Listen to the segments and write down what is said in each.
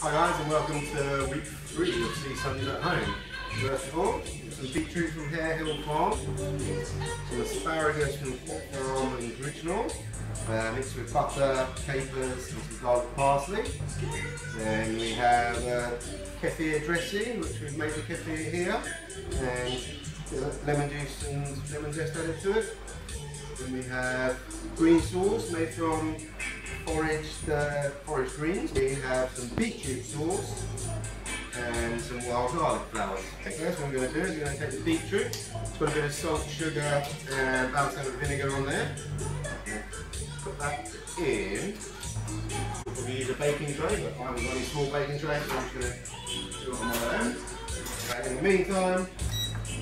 Hi guys, and welcome to week 3 of CSONS at home. First of all, some beetroot from Harehill farm, some asparagus from Quatt farm and original, mixed with butter, capers and some garlic parsley. Then we have kefir dressing, which we've made the kefir here, and lemon juice and lemon zest added to it. Then we have green sauce made from foraged greens. We have some beetroot sauce and some wild garlic flowers. First what we're going to do is we're going to take the beetroot. It's got a bit of salt, sugar and balsamic vinegar on there. Put that in. We'll probably use a baking tray, but I haven't got any small baking trays, so I'm just going to do it on my own. In the meantime,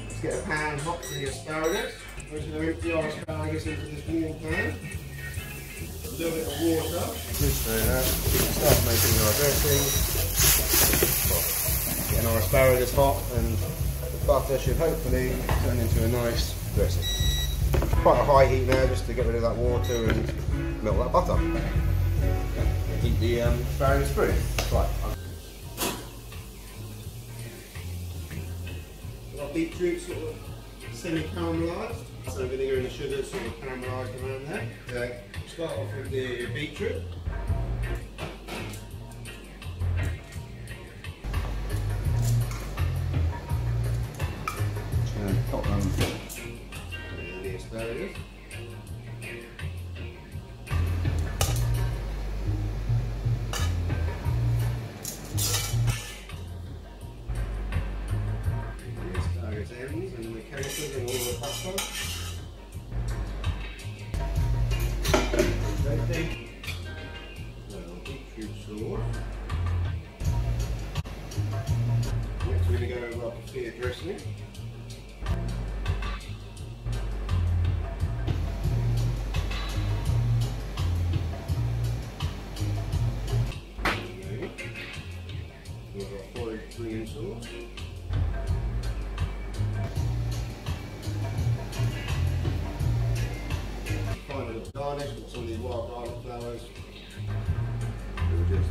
let's get a pan hot for the asparagus. We're just going to empty our asparagus into this warm pan. A little bit of water. Just so that we can start making our dressing. Well, getting our asparagus hot, and the butter should hopefully turn into a nice dressing. Quite a high heat now, just to get rid of that water and melt that butter. Heat the asparagus through. Right. Our beetroot sort of semi-caramelised. So vinegar and the sugar sort of caramelised around there. Start off with the beetroot. Just going to pop them in the asparagus. The asparagus ends and the capers and all the pasta. Beetroot sauce. Next we're going to go over our kefir dressing. We've got our foraged green sauce. Final little garnish with some of these wild garlic flowers. We'll just